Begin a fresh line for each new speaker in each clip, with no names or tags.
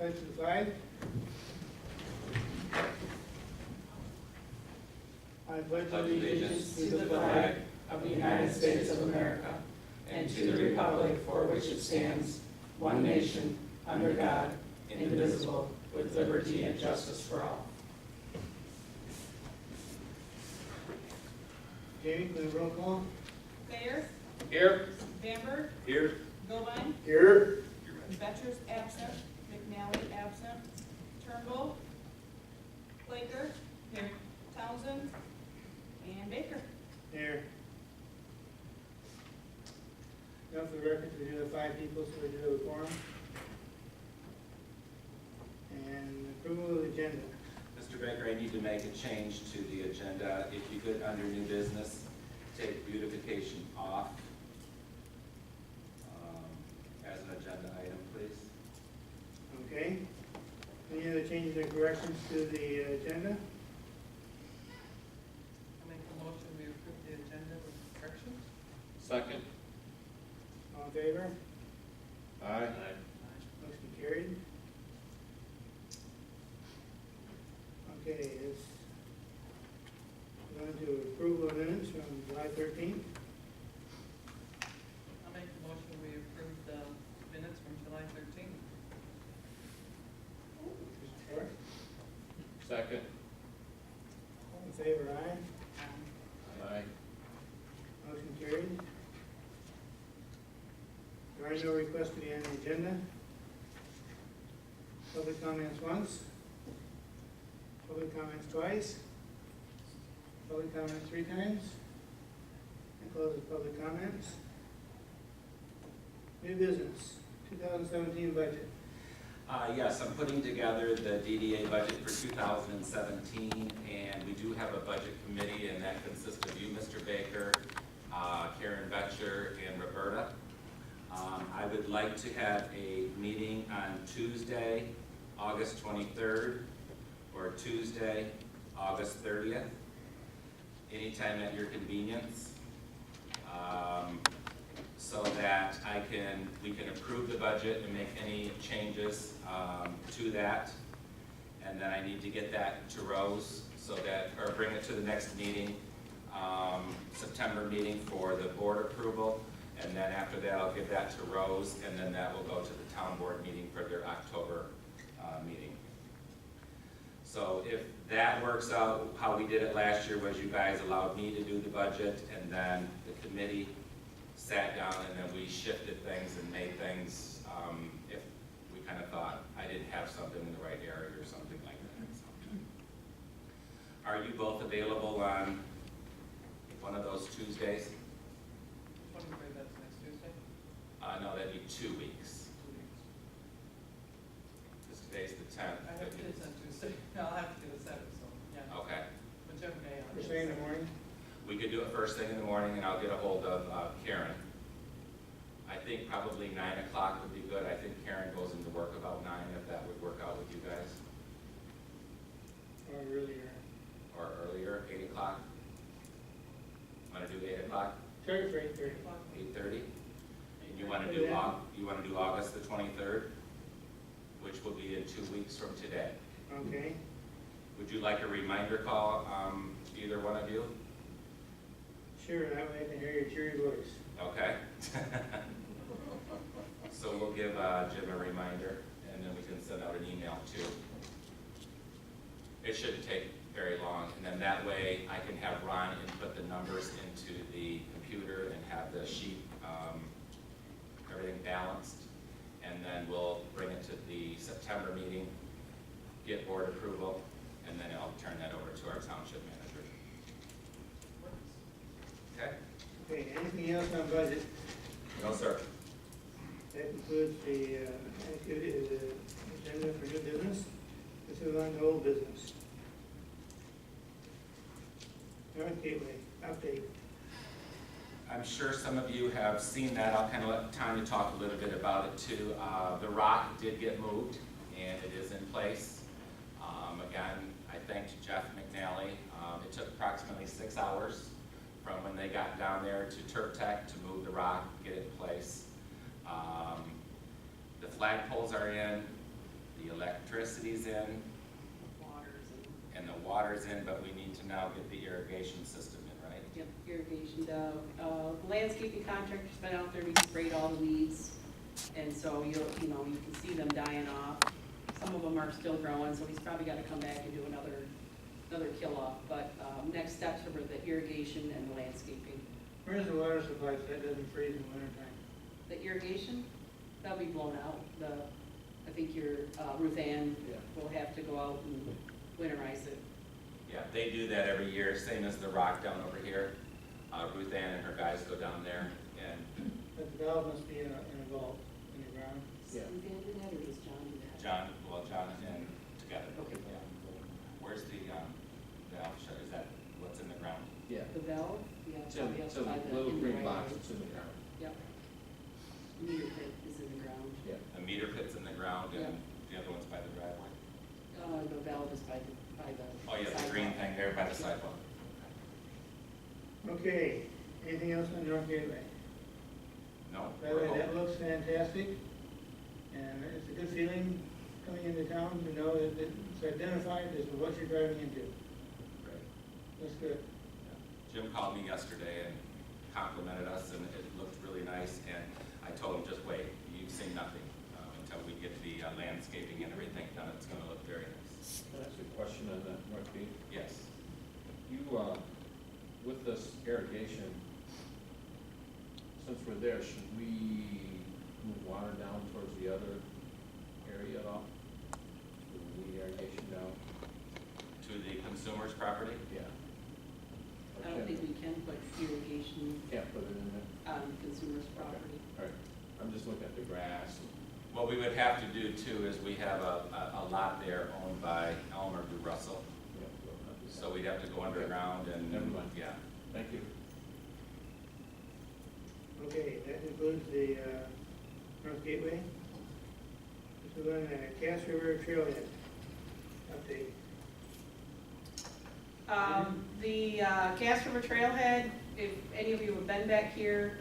pledge to the flag. I pledge
allegiance to the flag of the United States of America and to the republic for which it stands, one nation, under God, indivisible, with liberty and justice for all.
Jamie, can we roll call?
Thayer,
Here.
Bamber,
Here.
Gilvine,
Here.
Betchers absent, McNally absent, Turnbull, Laker, here, Townsend, and Baker.
Here. Now for the record, we do have 5 people, so we do have a quorum. And approval of the agenda.
Mr. Baker, I need to make a change to the agenda. If you could, under new business, take beautification off as an agenda item, please.
Okay. Any other changes or corrections to the agenda?
I'll make a motion, we approve the agenda with corrections.
Second.
All in favor?
Aye.
Motion carried. Okay, it's going to approval of minutes from July 13th.
I'll make a motion, we approve the minutes from July 13th.
Mr. Park,
Second.
all in favor, aye.
Aye.
Motion carried. There are no requests to be on the agenda. Public comments once. Public comments twice. Public comments 3 times. And closes public comments. New business, 2017 budget.
Yes, I'm putting together the DDA budget for 2017, and we do have a budget committee, and that consists of you, Mr. Baker, Karen Betcher, and Roberta. I would like to have a meeting on Tuesday, August 23rd, or Tuesday, August 30th, anytime at your convenience, so that we can approve the budget and make any changes to that. And then I need to get that to Rose or bring it to the next meeting, September meeting for the board approval. And then after that, I'll give that to Rose, and then that will go to the town board meeting for their October meeting. So if that works out, how we did it last year was you guys allowed me to do the budget, and then the committee sat down and then we shifted things and made things, if we kind of thought I didn't have something in the right area or something like that. So, are you both available on one of those Tuesdays?
Which one do you believe that's next Tuesday?
No, that'd be 2 weeks.
2 weeks.
Because today's the 10th.
I have kids on Tuesday. I'll have to do the 7th, so, yeah.
Okay.
Whichever day.
First thing in the morning.
We could do it first thing in the morning, and I'll get a hold of Karen. I think probably 9 o'clock would be good. I think Karen goes into work about 9, if that would work out with you guys.
Or earlier.
Or earlier, 8 o'clock. Want to do 8 o'clock?
Sorry for 8:30.
8:30? And you want to do August the 23rd, which will be in 2 weeks from today.
Okay.
Would you like a reminder call, either one of you?
Sure, that way I can hear your cheery voice.
Okay. So we'll give Jim a reminder, and then we can send out an email too. It shouldn't take very long, and then that way I can have Ron input the numbers into the computer and have the sheet, everything balanced, and then we'll bring it to the September meeting, get board approval, and then I'll turn that over to our township manager. Okay?
Okay, anything else on budget?
No, sir.
That concludes the agenda for new business. Let's move on to old business. North Gateway, update.
I'm sure some of you have seen that. I'll kind of let Tanya talk a little bit about it too. The rock did get moved, and it is in place. Again, I thanked Jeff McNally. It took approximately 6 hours from when they got down there to Turk Tech to move the rock, get it in place. The flagpoles are in, the electricity's in,
Waters and,
and the water's in, but we need to now get the irrigation system in, right?
Yep, irrigation, the landscaping contractor's been out there, and he sprayed all the weeds, and so you can see them dying off. Some of them are still growing, so he's probably gotta come back and do another kill off, but, next steps are the irrigation and the landscaping.
Where's the water supply so that doesn't freeze in the wintertime?
The irrigation, that'll be blown out, I think your, Ruth Ann will have to go out and winterize it.
Yeah, they do that every year, same as the rock down over here. Ruth Ann and her guys go down there, and
But the valve must be in a vault in the ground.
Is Ruth Ann do that, or does John do that?
John and together.
Okay.
Yeah. Where's the valve shut, is that what's in the ground?
Yeah,
The valve, yeah,
it's in,
probably
it's
up
a
by the.
little
in the
green
right
box,
way.
it's in the ground.
Yep. Meter pit is in the ground.
Yeah.
The meter pit's in the ground, and
Yeah.
the other one's by the driveway?
The valve is by the.
Oh, yeah, the green
sidewalk.
thing there by the sidewalk.
Okay, anything else on North Gateway?
No?
By the way, that looks fantastic, and it's a good feeling coming into town to know that it's identified as what you're driving into.
Great.
That's good.
Jim called me yesterday and complimented us, and it looked really nice, and I told him, just wait, you've seen nothing until we get the landscaping and everything done. It's gonna look very nice.
Can I ask you a question on that, North Beach?
Yes.
You, with this irrigation, since we're there, should we move water down towards the other area at all? Move the irrigation down?
To the consumer's property?
Yeah.
I don't think we can put irrigation
Can't put it in there?
on consumers' property.
All right, I'm just looking at the grass.
What we would have to do too is we have a lot there owned by Elmer B. Russell.
Yeah, we'll not do that.
So we'd have to go underground and.
Never mind.
Yeah.
Thank you.
Okay, that includes the North Gateway. Let's move on to Cass River Trailhead update.
The Cass River Trailhead, if any of you have been back here,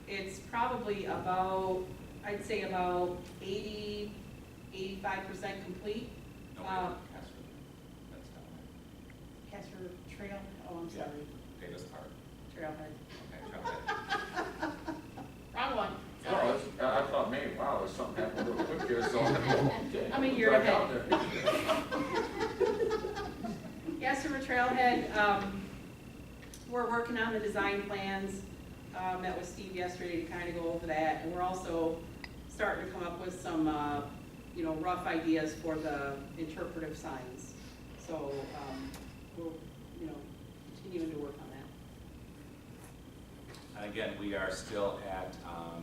it's probably about, I'd say about 85% complete.
No,
Um,
Casper. That's down
Cass River Trail, oh, I'm
Yeah.
sorry,
there. Davis Park.
Trailhead.
Okay, Trailhead.
Wrong one.
Oh, I thought, maybe, wow, there's something happened real quick here, so. Okay.
I'm a year
Back
ahead.
out there.
Cass River Trailhead, we're working on the design plans. Met with Steve yesterday to kind of go over that, and we're also starting to come up with some, rough ideas for the interpretive signs. So, we'll, continuing to work on that.
And again, we are still at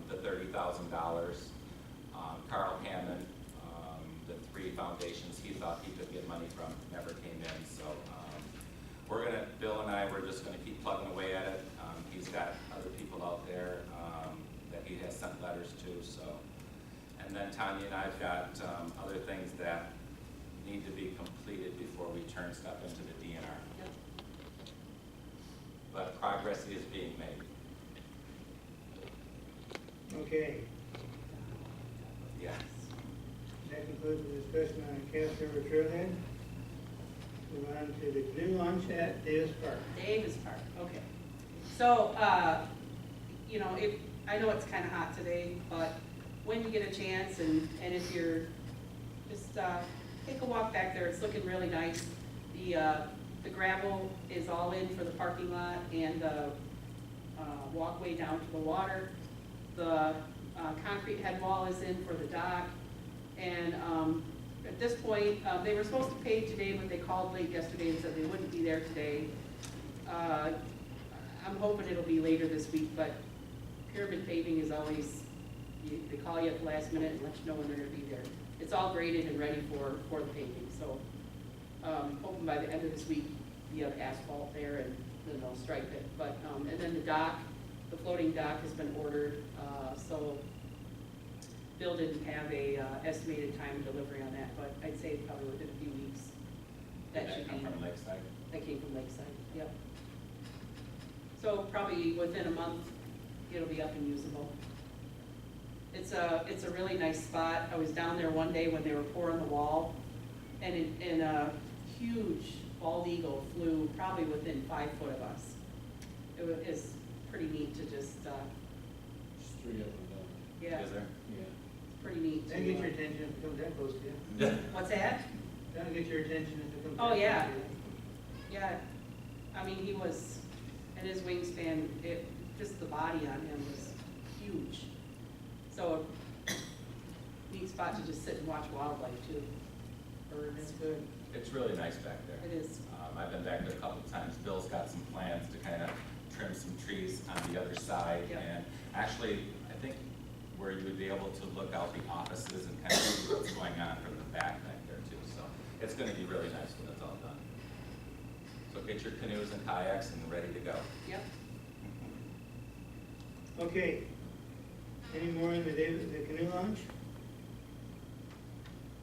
the $30,000. Carl Hammond, the three foundations he thought he could get money from never came in. So Bill and I, we're just gonna keep plugging away at it. He's got other people out there that he has sent letters to. So, and then Tanya and I've got other things that need to be completed before we turn stuff into the DNR.
Yep.
But progress is being made.
Okay,
Yeah.
that concludes the discussion on Cass River Trailhead. Move on to the canoe launch at Davis Park.
Davis Park, okay. So, I know it's kind of hot today, but when you get a chance and if you're, just take a walk back there, it's looking really nice. The gravel is all in for the parking lot and the walkway down to the water. The concrete head wall is in for the dock. And at this point, they were supposed to pave today, but they called late yesterday and said they wouldn't be there today. I'm hoping it'll be later this week, but pyramid paving is always, they call you at the last minute and let you know when they're gonna be there. It's all graded and ready for the paving, so hoping by the end of this week, you have asphalt there and then they'll stripe it. But, and then the dock, the floating dock has been ordered, so Bill didn't have a estimated time of delivery on that, but I'd say probably within a few weeks. That
Did
should
come
be,
from Lakeside?
that came from Lakeside, yep. So probably within a month, it'll be up and usable. It's a really nice spot. I was down there one day when they were pouring the wall, and a huge bald eagle flew probably within 5 foot of us. It's pretty neat to just,
There's 3 of them
yeah,
Is there?
Yeah.
it's pretty neat to.
That'll get your attention if it comes that close to you.
What's that?
That'll get your attention if it comes that
Oh,
close to you.
yeah. Yeah, I mean, he was, and his wingspan, just the body on him was huge. So, neat spot to just sit and watch wildlife too. Birds, good.
It's really nice back there.
It is.
I've been back there a couple of times. Bill's got some plans to kind of trim some trees on the other side.
Yep.
And actually, I think where you would be able to look out the offices and kind of see what's going on from the back there too. So it's gonna be really nice when it's all done. So get your canoes and kayaks and ready to go.
Yep.
Okay. Any more in the canoe launch?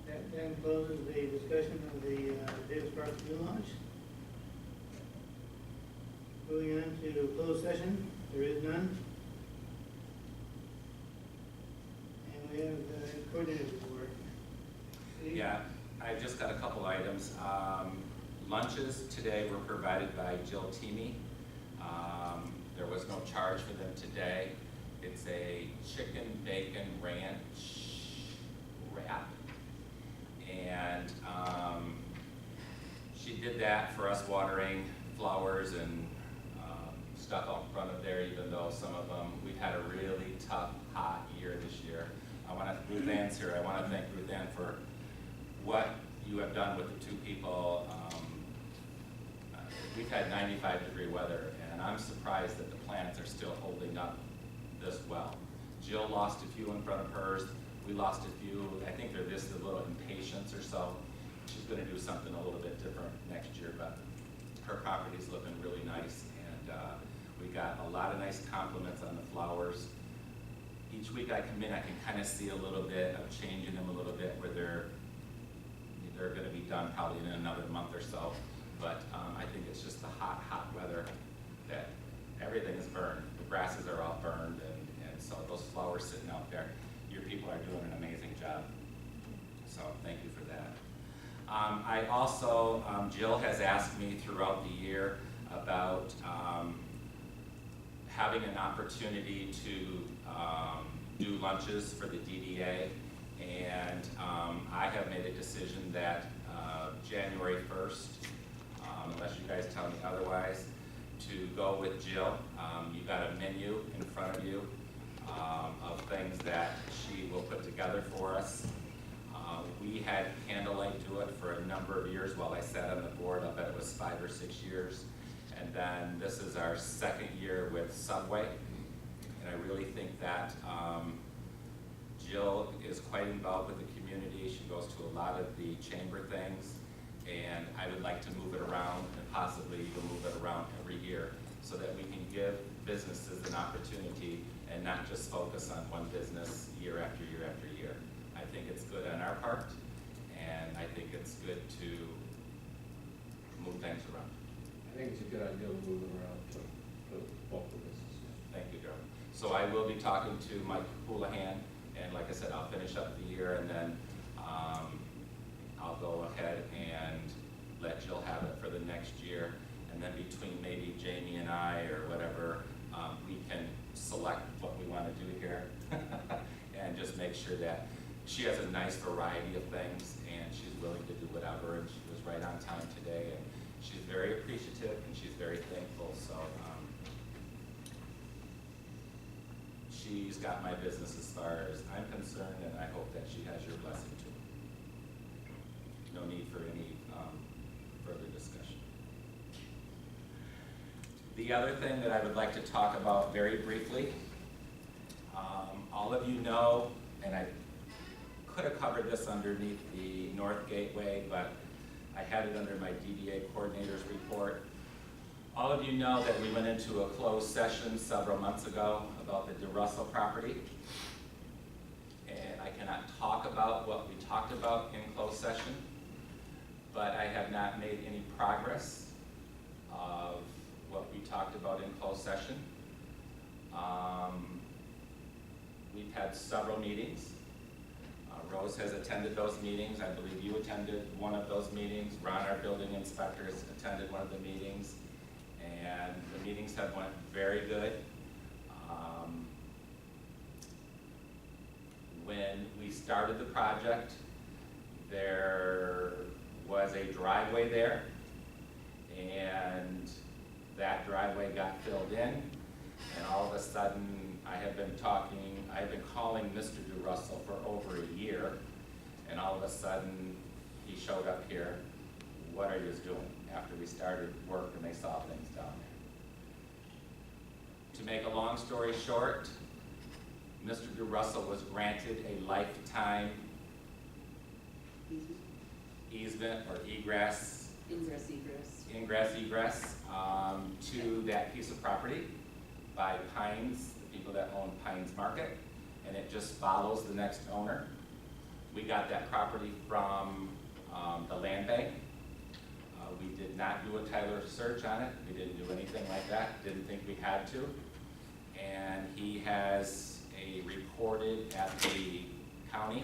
That then closes the discussion of the Davis Park Canoe Launch. Moving on to closed session, there is none. And we have the coordinator's report. Steve?
Yeah, I've just got a couple items. Lunches today were provided by Jill Teamy. There was no charge for them today. It's a chicken bacon ranch wrap. And she did that for us watering flowers and stuff out front of there, even though some of them, we've had a really tough, hot year this year. Ruth Ann's here, I want to thank Ruth Ann for what you have done with the 2 people. We've had 95-degree weather, and I'm surprised that the plants are still holding up this well. Jill lost a few in front of hers. We lost a few. I think they're just a little impatience or so. She's going to do something a little bit different next year, but her property's looking really nice, and we got a lot of nice compliments on the flowers. Each week I come in, I can kind of see a little bit of changing them a little bit, where they're going to be done probably in another month or so. But I think it's just the hot, hot weather that everything is burned. The grasses are all burned, and so those flowers sitting out there, your people are doing an amazing job. So thank you for that. I also, Jill has asked me throughout the year about having an opportunity to do lunches for the DDA. And I have made a decision that January 1st, unless you guys tell me otherwise, to go with Jill. You got a menu in front of you of things that she will put together for us. We had Candlelight do it for a number of years while I sat on the board. I bet it was 5 or 6 years. And then this is our 2nd year with Subway. And I really think that Jill is quite involved with the community. She goes to a lot of the chamber things. And I would like to move it around, and possibly even move it around every year, so that we can give businesses an opportunity and not just focus on one business year after year after year. I think it's good on our part, and I think it's good to move things around.
I think it's a good idea to move it around to both the businesses.
Thank you, Joe. So I will be talking to Mike Houlihan, and like I said, I'll finish up the year, and then I'll go ahead and let Jill have it for the next year. And then between maybe Jamie and I, or whatever, we can select what we want to do here and just make sure that she has a nice variety of things, and she's willing to do whatever. And she was right on time today, and she's very appreciative, and she's very thankful. So she's got my business as far as I'm concerned, and I hope that she has your blessing too. No need for any further discussion. The other thing that I would like to talk about very briefly, all of you know, and I could have covered this underneath the North Gateway, but I had it under my DDA coordinator's report. All of you know that we went into a closed session several months ago about the DeRussell property. And I cannot talk about what we talked about in closed session, but I have not made any progress of what we talked about in closed session. We've had several meetings. Rose has attended those meetings. I believe you attended one of those meetings. Ron, our building inspectors, attended one of the meetings. And the meetings have went very good. When we started the project, there was a driveway there, and that driveway got filled in, and all of a sudden, I have been calling Mr. DeRussell for over a year, and all of a sudden, he showed up here. What are you doing? After we started work and they saw things down there. To make a long story short, Mr. DeRussell was granted a lifetime easement or egress to that piece of property by Pines, the people that own Pines Market, and it just follows the next owner. We got that property from the land bank. We did not do a title search on it. We didn't do anything like that. Didn't think we had to. And he has recorded at the county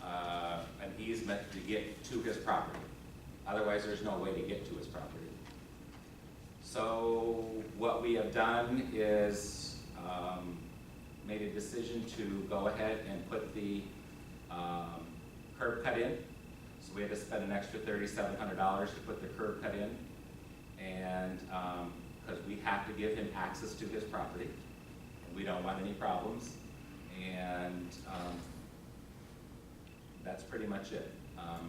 an easement to get to his property. Otherwise, there's no way to get to his property. So what we have done is made a decision to go ahead and put the curb cut in. So we had to spend an extra $3,700 to put the curb cut in, and because we have to give him access to his property. We don't want any problems, and that's pretty much it.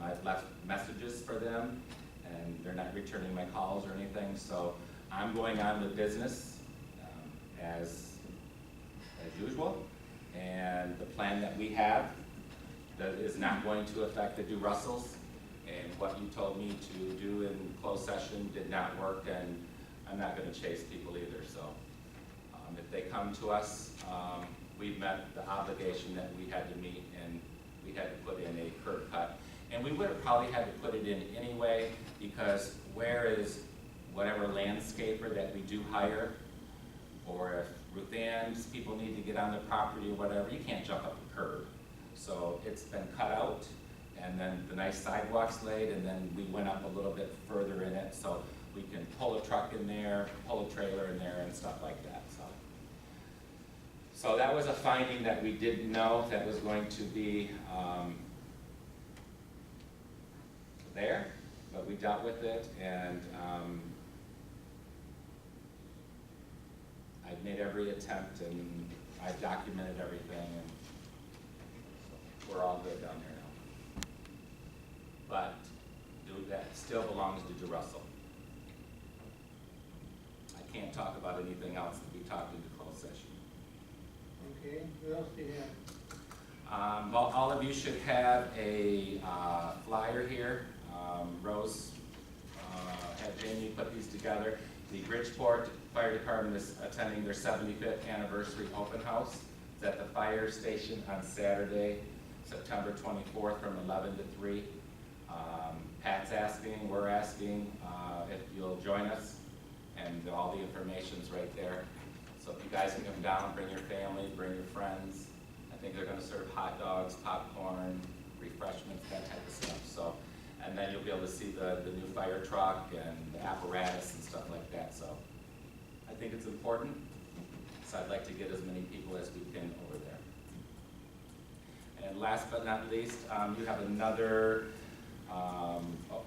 I've left messages for them, and they're not returning my calls or anything, so I'm going on with business as usual, and the plan that we have that is not going to affect the DeRussells, and what you told me to do in closed session did not work, and I'm not going to chase people either, so. If they come to us, we've met the obligation that we had to meet, and we had to put in a curb cut. And we would have probably had to put it in anyway, because where is whatever landscaper that we do hire, or if Ruth Ann's people need to get on the property or whatever, you can't jump up a curb. So it's been cut out, and then the nice sidewalks laid, and then we went up a little bit further in it, so we can pull a truck in there, pull a trailer in there, and stuff like that. So that was a finding that we didn't know that was going to be there, but we dealt with it, and I've made every attempt, and I've documented everything, and we're all good down there now. But that still belongs to DeRussell. I can't talk about anything else that we talked in the closed session.
Okay, what else do you have?
Well, all of you should have a flyer here. Rose had Jamie put these together. The Bridgeport Fire Department is attending their 75th anniversary open house. It's at the fire station on Saturday, September 24th from 11 to 3. Pat's asking, we're asking if you'll join us, and all the information's right there. So if you guys can come down, bring your family, bring your friends. I think they're gonna serve hot dogs, popcorn, refreshments, that type of stuff. So, and then you'll be able to see the new fire truck and the apparatus and stuff like that. So I think it's important. So I'd like to get as many people as we can over there. And last but not least, you have another,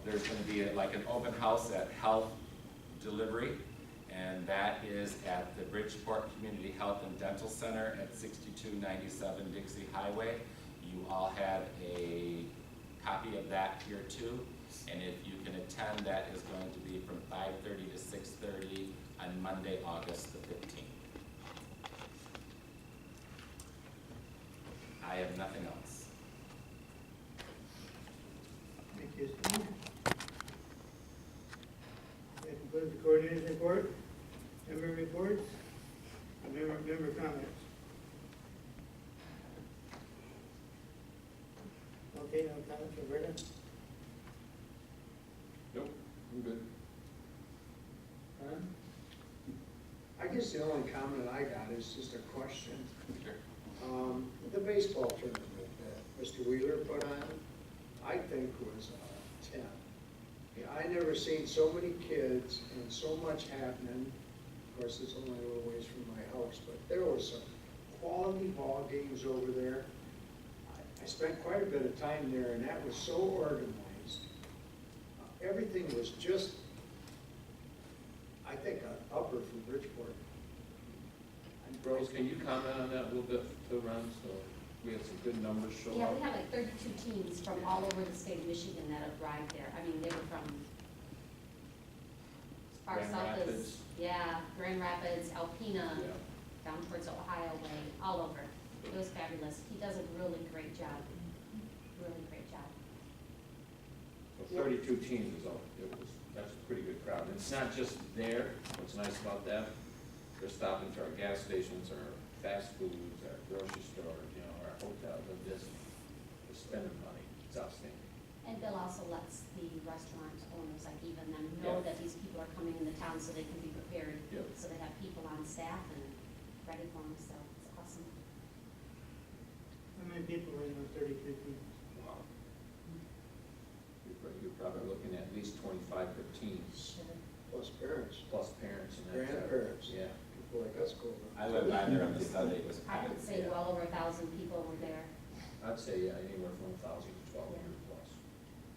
there's gonna be like an open house at Health Delivery, and that is at the Bridgeport Community Health and Dental Center at 6297 Dixie Highway. You all have a copy of that here too, and if you can attend, that is going to be from 5:30 to 6:30 on Monday, August the 15th. I have nothing else.
Thank you, Steve. That concludes the coordinator's report. Member reports, and member comments. Okay, no comments, Roberta?
Nope, I'm good.
Ron?
I guess the only comment I got is just a question.
Sure.
The baseball tournament that Mr. Wheeler put on, I think was 10. Yeah, I never seen so many kids and so much happening. Of course, it's only a little ways from my house, but there was some quality ball games over there. I spent quite a bit of time there, and that was so organized. Everything was just, I think, an upper for Bridgeport.
Rose, can you comment on that a little bit too, Ron? So we had some good numbers show
Yeah,
up.
we had like 32 teams from all over the state of Michigan that arrived there. I mean, they were from as far
Grand
south
Rapids.
as, yeah, Grand Rapids, Alpena,
Yeah.
down towards Ohio way, all over. It was fabulous. He does a really great job, really great job.
So 32 teams is all, that's a pretty good crowd. It's not just there, what's nice about that, they're stopping to our gas stations, our fast foods, our grocery stores, you know, our hotels, and just, they're spending money. It's outstanding.
And Bill also lets the restaurant owners, like even them, know
Yeah.
that these people are coming into town so they can be prepared.
Yep.
So they have people on staff and ready for them, so it's awesome.
How many people were in the 33 teams?
Wow. You're probably looking at least 25 per team,
Sure.
Plus parents,
plus parents and that.
grandparents,
Yeah.
people like us go around.
I went by there on the Sunday, it was
I would
packed.
say well over 1,000 people were there.
I'd say, yeah, anywhere from 1,000 to 1,200 plus.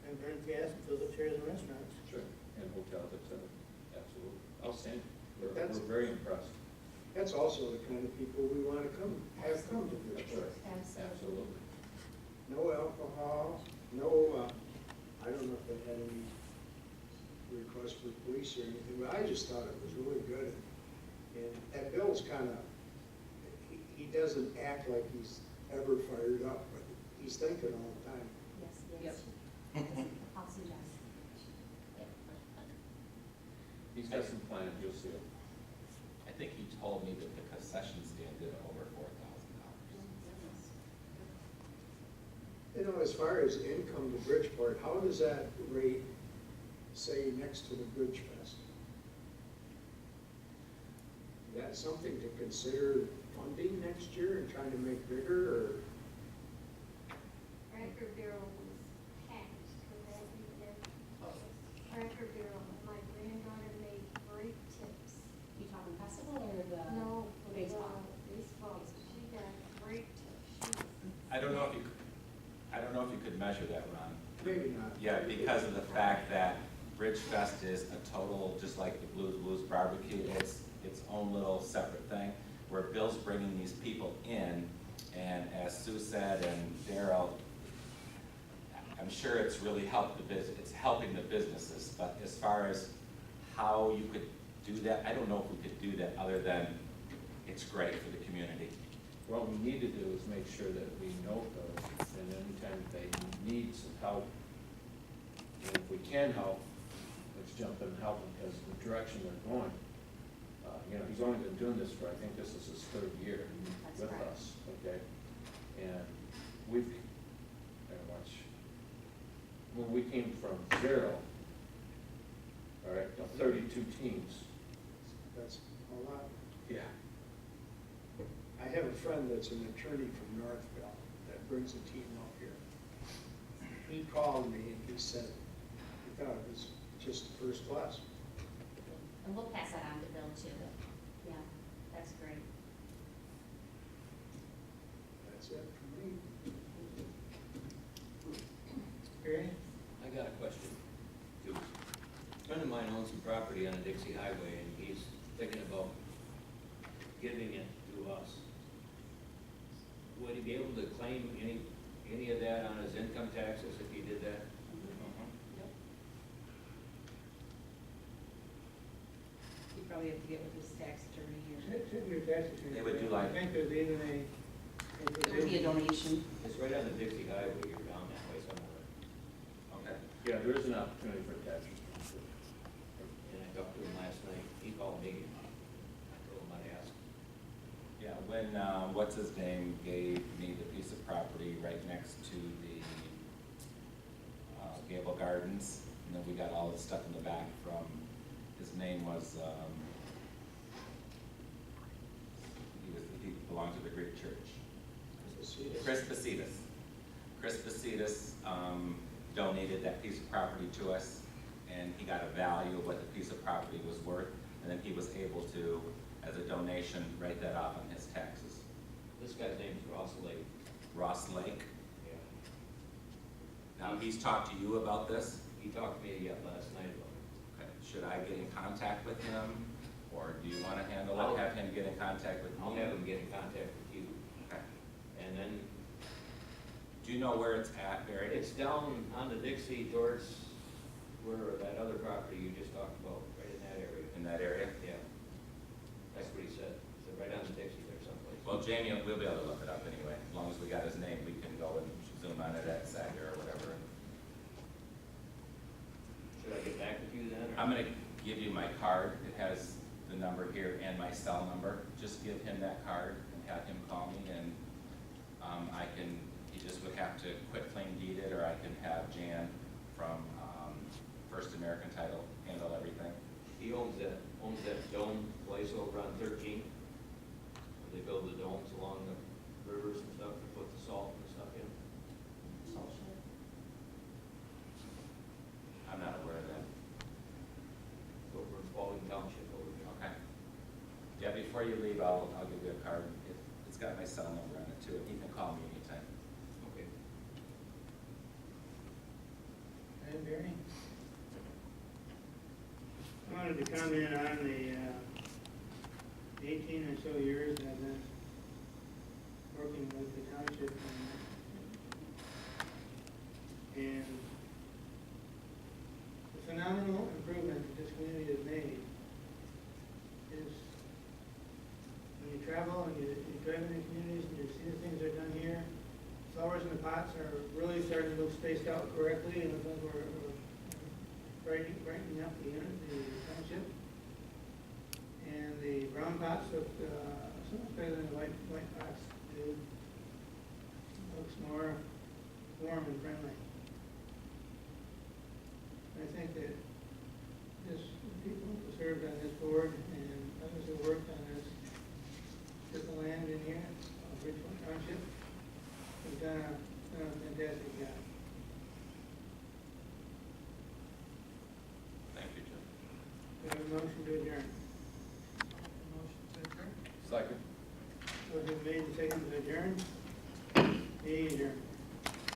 And burnt gas and filled up chairs in restaurants.
Sure. And hotels, et cetera. Absolutely. Outstanding.
But
We're
that's-
very impressed.
That's also the kind of people we want to have come to Bridgeport.
Absolutely.
Absolutely.
No alcohol, no, I don't know if they had any requests for police or anything, but I just thought it was really good. And that Bill's kind of, he doesn't act like he's ever fired up, but he's thinking all the time.
Yes, yes. Awesome job. Yep.
He's got some plans, you'll see it.
I think he told me that the concession stand did over $4,000.
You know, as far as income to Bridgeport, how does that rate, say, next to the Bridge Fest? Is that something to consider funding next year and trying to make bigger, or?
Cracker Barrel was packed for that weekend. Cracker Barrel, my granddaughter made great tips.
You talking festival or the?
No,
Baseball.
Baseball, she got great tips.
I don't know if you could measure that, Ron.
Maybe not.
Yeah, because of the fact that Bridge Fest is a total, just like the Blues Barbecue, it's its own little separate thing, where Bill's bringing these people in, and as Sue said, and Daryl, I'm sure it's really helped the business, it's helping the businesses, but as far as how you could do that, I don't know if we could do that other than it's great for the community.
What we need to do is make sure that we note those, and anytime they need some help, and if we can help, let's jump in and help them, because the direction they're going, you know, he's only been doing this for, I think this is his 3rd year
That's
with
right.
us, okay? And we've, very much, when we came from 0, all right, to 32 teams.
That's a lot.
Yeah.
I have a friend that's an attorney from Northville that brings a team up here. He called me and he said he thought it was just first class.
And we'll pass that on to Bill too. Yeah, that's great.
That's it for me.
Gary?
I got a question. A friend of mine owns some property on the Dixie Highway, and he's thinking about giving it to us. Would he be able to claim any of that on his income taxes if he did that?
You probably have to get with his tax attorney or,
Shouldn't your tax attorney?
They would do like-
I think there's even a.
it would be a donation.
It's right on the Dixie Highway, you're down that way somewhere.
Okay.
Yeah, there is an opportunity for tax response.
And I talked to him last night, he called me, I told him I'd ask.
Yeah, when, what's his name gave me the piece of property right next to the Gable Gardens, and then we got all the stuff in the back from, his name was, he belonged to the Greek church. Chris Bacidas. Chris Bacidas donated that piece of property to us, and he got a value of what the piece of property was worth, and then he was able to, as a donation, write that off on his taxes.
This guy's name's Ross Lake.
Ross Lake.
Yeah.
Now, he's talked to you about this.
He talked to me last night about it.
Okay. Should I get in contact with him, or do you want to handle
I'll-
it, have him get in contact with me?
I'll have him get in contact with you.
Okay.
And then
Do you know where it's at, Barry?
it's down on the Dixie towards where that other property you just talked about, right in that area.
In that area?
Yeah. That's what he said. He said right on the Dixie there someplace.
Well, Jamie, we'll be able to look it up anyway. As long as we got his name, we can go and zoom on it at Sager or whatever.
Should I get back with you then? or-
I'm gonna give you my card. It has the number here and my cell number. Just give him that card and have him call me, and he just would have to quit claim deed it, or I can have Jan from First American Title handle everything.
He owns that dome place over on 13. Where they build the domes along the rivers and stuff to put the salt and stuff in.
Salt shed.
I'm not aware of that.
Over in Spalding Township over there.
Okay. Yeah, before you leave, I'll give you a card. It's got my cell number on it too. He can call me anytime.
Okay.
Hey, Barry? I wanted to comment on the 18 or so years I've been working with the township, and the phenomenal improvement that this community has made is, when you travel and you drive in the communities and you see the things that are done here, flowers in the pots are really starting to look spaced out correctly, and we're brightening up the township. And the brown pots look so much better than the white pots do. Looks more warm and friendly. I think that the people who served on this board and others who worked on this strip of land in here, Bridgeport Township, have done a fantastic job.
Thank you, Jim.
We have a motion to adjourn.
Motion to adjourn?
Second.
Motion made and seconded to adjourn. Meeting adjourned.